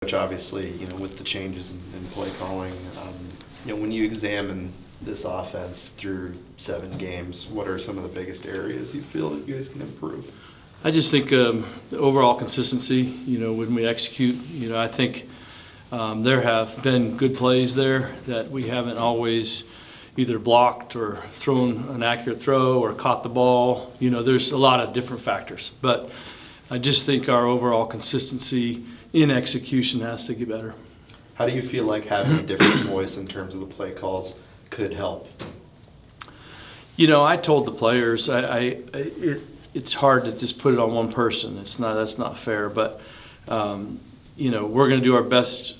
Which obviously, with the changes in play calling, when you examine this offense through 7 games, what are some of the biggest areas you feel that you guys can improve? I just think the overall consistency, when we execute, I think there have been good plays there that we haven't always either blocked or thrown an accurate throw or caught the ball. There's a lot of different factors. But I just think our overall consistency in execution has to get better. How do you feel like having a different voice in terms of the play calls could help? I told the players, it's hard to just put it on one person. That's not fair. But we're going to do our best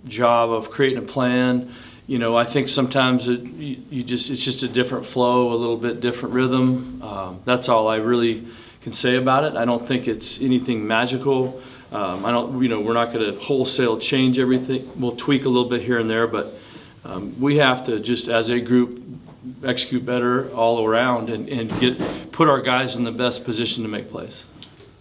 job of creating a plan. I think sometimes it's just a different flow, a little bit different rhythm. That's all I really can say about it. I don't think it's anything magical. We're not going to wholesale change everything. We'll tweak a little bit here and there, but we have to just, as a group, execute better all around and put our guys in the best position to make plays.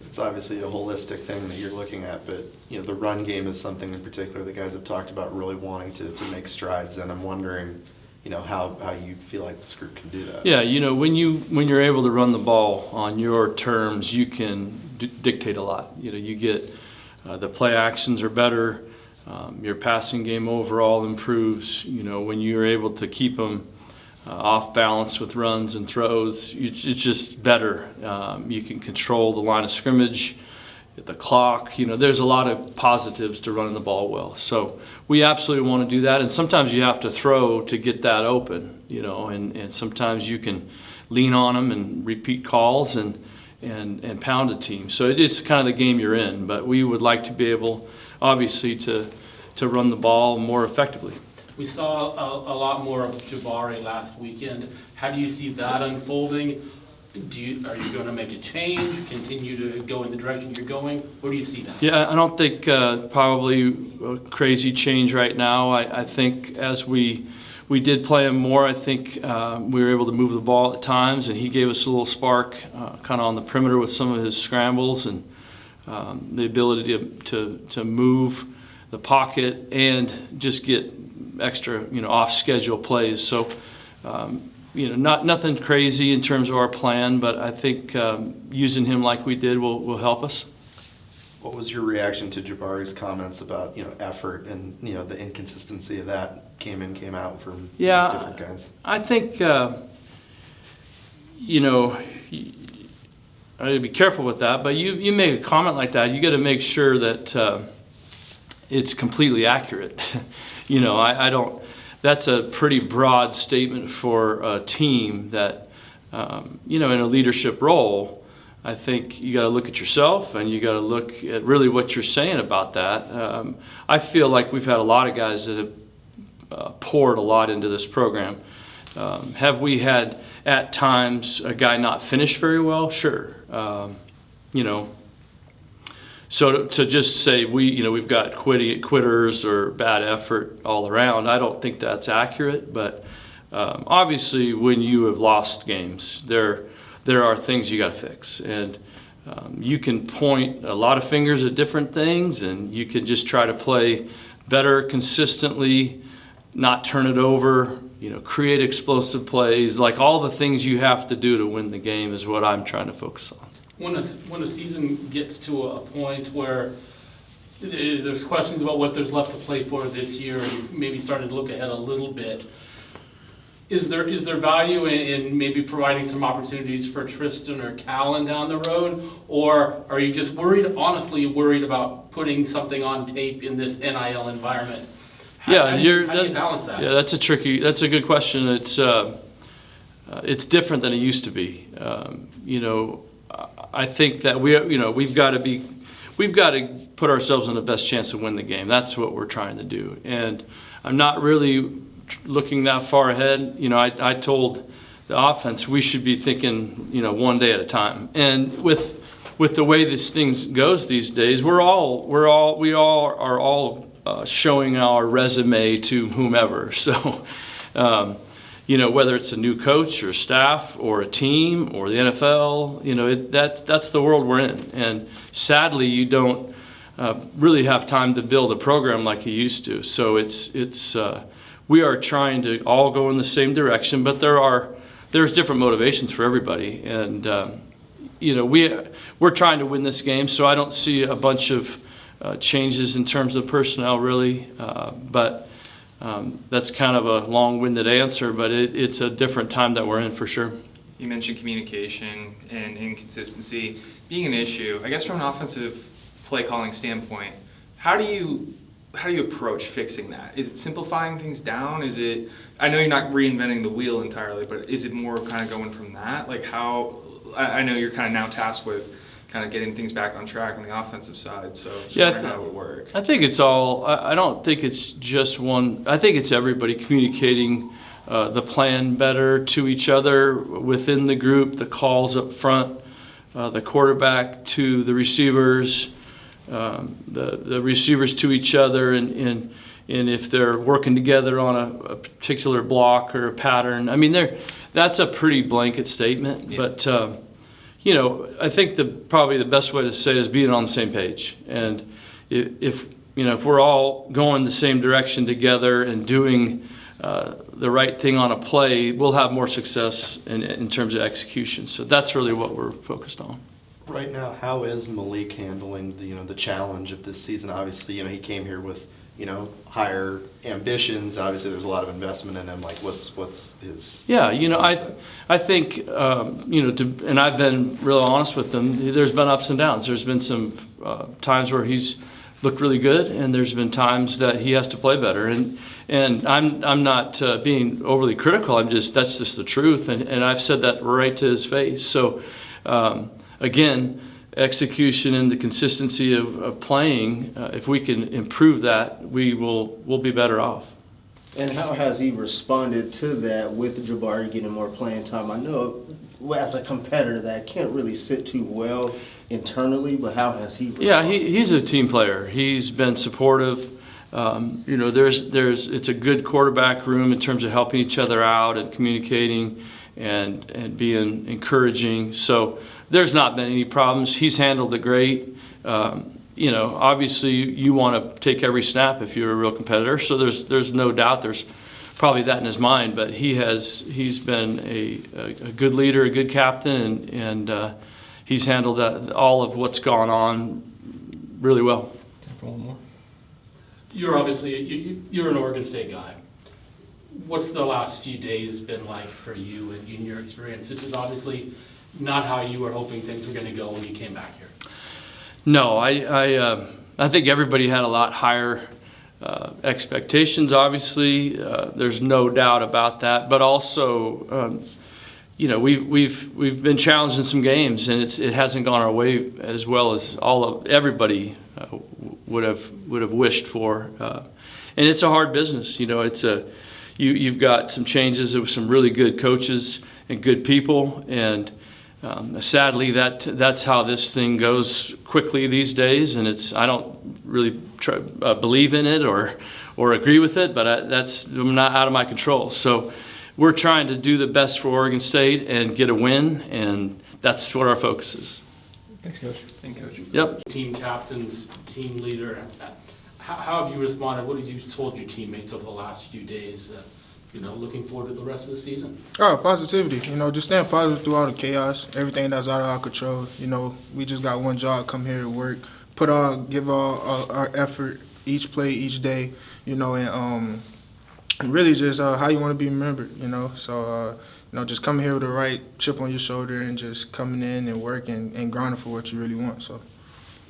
It's obviously a holistic thing that you're looking at, but the run game is something in particular the guys have talked about really wanting to make strides in. I'm wondering, how you feel like this group can do that. Yeah, when you're able to run the ball on your terms, you can dictate a lot. You get the play actions are better. Your passing game overall improves. When you're able to keep them off balance with runs and throws, it's just better. You can control the line of scrimmage, the clock. There's a lot of positives to running the ball well. So we absolutely want to do that. And sometimes you have to throw to get that open, and sometimes you can lean on them and repeat calls and pound a team. So it is kind of the game you're in. But we would like to be able, obviously, to run the ball more effectively. We saw a lot more of Jabari last weekend. How do you see that unfolding? Are you going to make a change, continue to go in the direction you're going? Where do you see that? Yeah, I don't think probably a crazy change right now. I think as we did play him more, I think we were able to move the ball at times, and he gave us a little spark kind of on the perimeter with some of his scrambles and the ability to move the pocket and just get extra, off-schedule plays. So, nothing crazy in terms of our plan, but I think using him like we did will help us. What was your reaction to Jabari's comments about, effort and, the inconsistency of that came in, came out from different guys? I think, I gotta be careful with that, but you make a comment like that, you got to make sure that it's completely accurate. I don't. That's a pretty broad statement for a team that, in a leadership role. I think you got to look at yourself and you got to look at really what you're saying about that. I feel like we've had a lot of guys that have poured a lot into this program. Have we had at times a guy not finish very well? Sure. So to just say we've got quitters or bad effort all around, I don't think that's accurate. But obviously, when you have lost games, there are things you got to fix, and you can point a lot of fingers at different things, and you can just try to play better consistently, not turn it over, create explosive plays, like all the things you have to do to win the game is what I'm trying to focus on. When a season gets to a point where there's questions about what there's left to play for this year, and maybe starting to look ahead a little bit, is there value in maybe providing some opportunities for Tristan or Callan down the road, or are you just honestly worried about putting something on tape in this NIL environment? How do you balance that? Yeah, that's a good question. It's different than it used to be. I think that we've got to put ourselves in the best chance to win the game. That's what we're trying to do. And I'm not really looking that far ahead. I told the offense we should be thinking, one day at a time. And with the way this thing goes these days, we all are showing our resume to whomever. So. Whether it's a new coach or staff or a team or the NFL, that's the world we're in. And sadly, you don't really have time to build a program like he used to. So we are trying to all go in the same direction, but there's different motivations for everybody, and we're trying to win this game. So I don't see a bunch of changes in terms of personnel really, but that's kind of a long-winded answer. But it's a different time that we're in for sure. You mentioned communication and inconsistency being an issue. I guess from an offensive play calling standpoint, how do you approach fixing that? Is it simplifying things down? Is it, I know you're not reinventing the wheel entirely, but is it more kind of going from that? Like I know you're kind of now tasked with kind of getting things back on track on the offensive side, so just wondering how it would work. I think it's all, I don't think it's just one, I think it's everybody communicating the plan better to each other within the group, the calls up front, the quarterback to the receivers, the receivers to each other, and if they're working together on a particular block or a pattern. I mean, that's a pretty blanket statement, yeah. But I think probably the best way to say it is being on the same page. And if we're all going the same direction together and doing the right thing on a play, we'll have more success in terms of execution. So that's really what we're focused on. Right now, how is Malik handling the challenge of this season? Obviously, he came here with higher ambitions. Obviously, there's a lot of investment in him. Like, what's his? Yeah, I think and I've been real honest with him. There's been ups and downs. There's been some times where he's looked really good, and there's been times that he has to play better. And I'm not being overly critical. That's just the truth. And I've said that right to his face. So. Again, execution and the consistency of playing, if we can improve that, we'll be better off. And how has he responded to that with Jabari getting more playing time? I know as a competitor that can't really sit too well internally, but how has he responded? Yeah, he's a team player. He's been supportive. It's a good quarterback room in terms of helping each other out and communicating and being encouraging. So there's not been any problems. He's handled it great. Obviously you want to take every snap if you're a real competitor. So there's no doubt there's probably that in his mind. But he's been a good leader, a good captain, and he's handled all of what's gone on really well. Time for one more. You're obviously you're an Oregon State guy. What's the last few days been like for you and in your experience? This is obviously not how you were hoping things were going to go when you came back here. No, I think everybody had a lot higher expectations. Obviously, there's no doubt about that. But also, we've been challenged in some games, and it hasn't gone our way as well as everybody would have wished for. And it's a hard business. You've got some changes with some really good coaches and good people, and sadly that's how this thing goes quickly these days. And I don't really believe in it or agree with it, but I'm not out of my control. So we're trying to do the best for Oregon State and get a win, and that's what our focus is. Thanks, Coach. Thank you, Coach. Yep. Team captains, team leader. How have you responded? What have you told your teammates over the last few days? Looking forward to the rest of the season. Oh, positivity. Just staying positive through all the chaos, everything that's out of our control. We just got one job, come here and work, give all our effort each play, each day, and really just how you want to be remembered, So, just coming here with the right chip on your shoulder and just coming in and working and grinding for what you really want, so.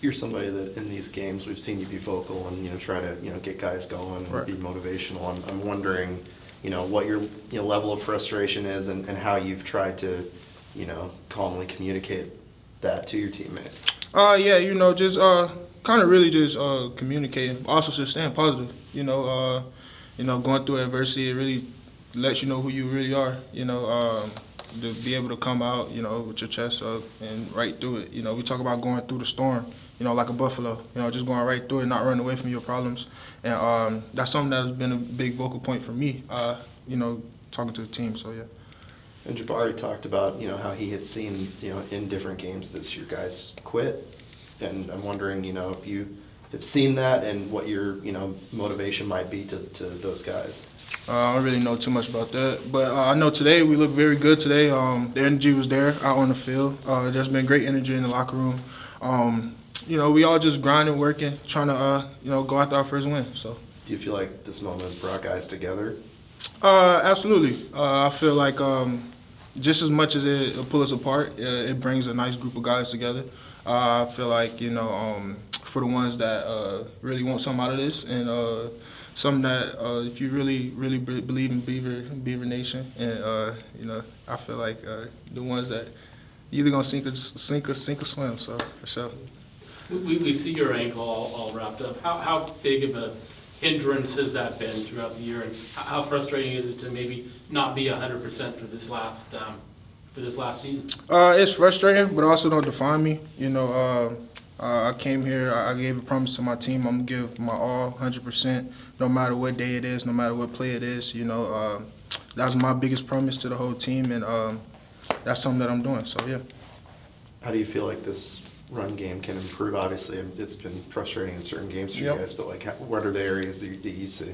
You're somebody that in these games we've seen you be vocal and try to get guys going and right. Be motivational. I'm wondering what your level of frustration is and how you've tried to calmly communicate that to your teammates. Just kind of really just communicating, also just staying positive. Going through adversity, it really lets you know who you really are. To be able to come out, with your chest up and right through it. We talk about going through the storm, like a buffalo, just going right through it, not running away from your problems. And that's something that's been a big vocal point for me, talking to the team, so yeah. And Jabari talked about, how he had seen, in different games this year guys quit. And I'm wondering, if you have seen that and what your motivation might be to those guys? I don't really know too much about that, but I know today we looked very good today. The energy was there out on the field. There's been great energy in the locker room. We all just grinding, working, trying to go after our first win. So. Do you feel like this moment has brought guys together? Absolutely. I feel like just as much as it pull us apart, it brings a nice group of guys together. I feel like for the ones that really want something out of this, and something that if you really believe in Beaver Nation, and I feel like the ones that either gonna sink or swim. So for sure. We see your ankle all wrapped up. How big of a hindrance has that been throughout the year, and how frustrating is it to maybe not be 100% for this last season? It's frustrating, but also don't define me. I came here, I gave a promise to my team. I'm gonna give my all, 100%, no matter what day it is, no matter what play it is. That's my biggest promise to the whole team, and that's something that I'm doing. So yeah. How do you feel like this run game can improve? Obviously, it's been frustrating in certain games for you guys, but what are the areas that you see?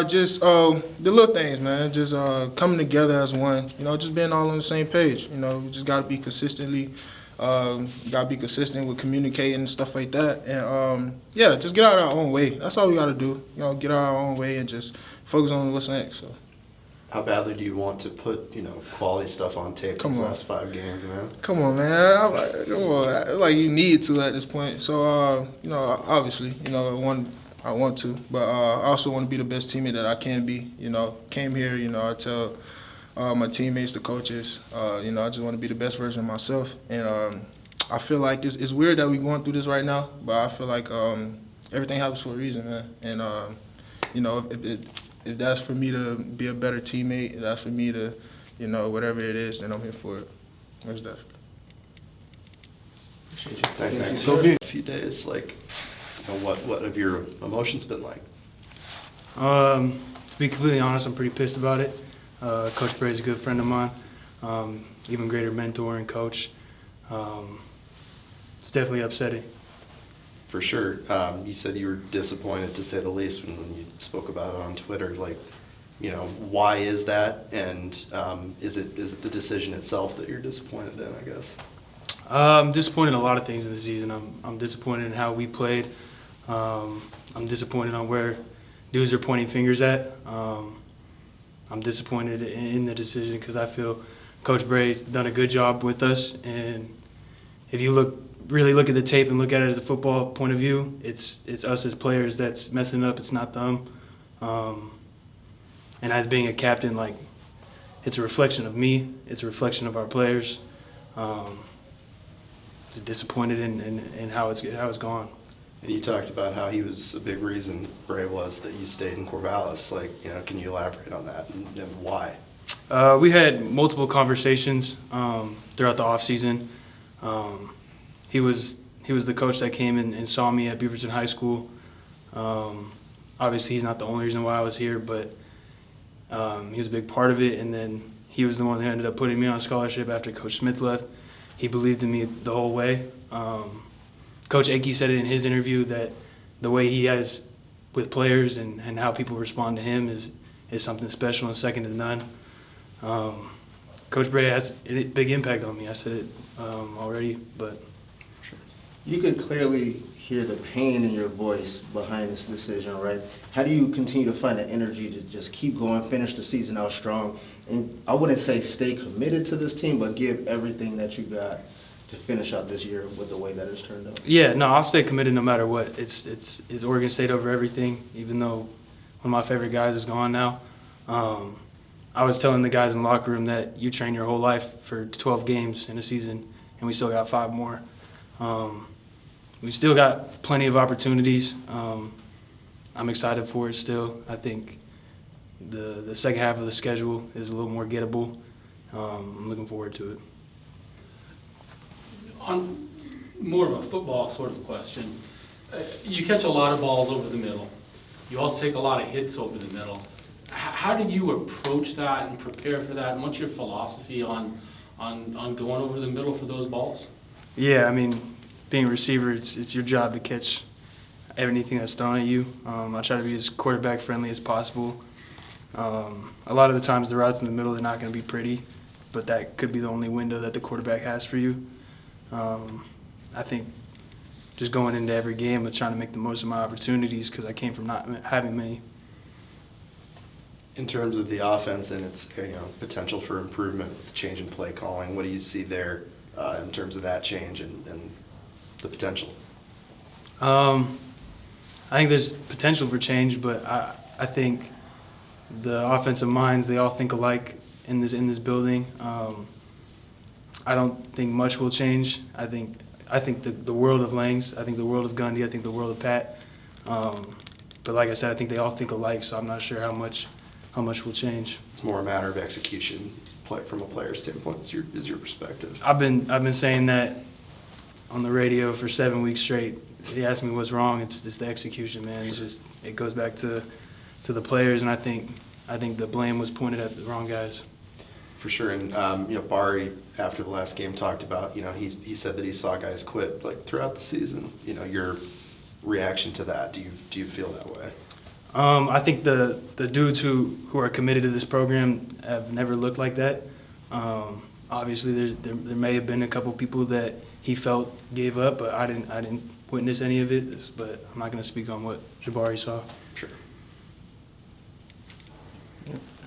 Just the little things, man. Just coming together as one. Just being all on the same page. We just got to be consistent with communicating and stuff like that. And just get out of our own way. That's all we got to do. Get out of our own way and just focus on what's next. So. How badly do you want to put, quality stuff on tape these last 5 games, man? Come on, man. Come on. Like, you need to at this point. So, obviously, I want to. But I also want to be the best teammate that I can be. Came here, I tell my teammates, the coaches, I just want to be the best version of myself. And I feel like it's weird that we're going through this right now, but I feel like everything happens for a reason, man. And, if that's for me to be a better teammate, if that's for me to, whatever it is, then I'm here for it. Where's that? Thanks. Go be a few days. What have your emotions been like? To be completely honest, I'm pretty pissed about it. Coach Bray's a good friend of mine, even greater mentor and coach. It's definitely upsetting. For sure. You said you were disappointed, to say the least, when you spoke about it on Twitter. Why is that? And is it the decision itself that you're disappointed in, I guess? I'm disappointed in a lot of things in the season. I'm disappointed in how we played. I'm disappointed on where dudes are pointing fingers at. I'm disappointed in the decision because I feel Coach Bray's done a good job with us. And if you really look at the tape and look at it as a football point of view, it's us as players that's messing up. It's not them. And as being a captain, it's a reflection of me. It's a reflection of our players. Just disappointed in how it's gone. And you talked about how he was a big reason, Bray was, that you stayed in Corvallis. Can you elaborate on that and why? We had multiple conversations throughout the offseason. He was the coach that came and saw me at Beaverton High School. Obviously, he's not the only reason why I was here, but he was a big part of it. And then he was the one who ended up putting me on scholarship after Coach Smith left. He believed in me the whole way. Coach Akey said it in his interview that the way he has with players and how people respond to him is something special and second to none. Coach Bray has a big impact on me. I said it already, but. You could clearly hear the pain in your voice behind this decision, right? How do you continue to find the energy to just keep going, finish the season out strong, and I wouldn't say stay committed to this team, but give everything that you got to finish out this year with the way that it's turned out? Yeah, no, I'll stay committed no matter what. It's Oregon State over everything, even though one of my favorite guys is gone now. I was telling the guys in the locker room that you train your whole life for 12 games in a season, and we still got 5 more. We still got plenty of opportunities. I'm excited for it still. I think the second half of the schedule is a little more gettable. I'm looking forward to it. On more of a football sort of question, you catch a lot of balls over the middle. You also take a lot of hits over the middle. How do you approach that and prepare for that? And what's your philosophy on going over the middle for those balls? Yeah, I mean, being a receiver, it's your job to catch anything that's thrown at you. I try to be as quarterback friendly as possible. A lot of the times the routes in the middle are not going to be pretty, but that could be the only window that the quarterback has for you. I think just going into every game and trying to make the most of my opportunities because I came from not having many. In terms of the offense and its potential for improvement, the change in play calling, what do you see there in terms of that change and the potential? I think there's potential for change, but I think the offensive minds, they all think alike in this building. I don't think much will change. I think the world of Langs, I think the world of Gundy, I think the world of Pat. But like I said, I think they all think alike, so I'm not sure how much will change. It's more a matter of execution from a player's standpoint, is your perspective. I've been saying that on the radio for 7 weeks straight. He asked me what's wrong. It's just the execution, man. It goes back to the players, and I think the blame was pointed at the wrong guys. For sure, and Bari after the last game talked about he said that he saw guys quit like throughout the season. Your reaction to that? Do you feel that way? I think the dudes who are committed to this program have never looked like that. Obviously, there may have been a couple people that he felt gave up, but I didn't witness any of it. But I'm not going to speak on what Jabari saw. Sure.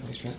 Appreciate it.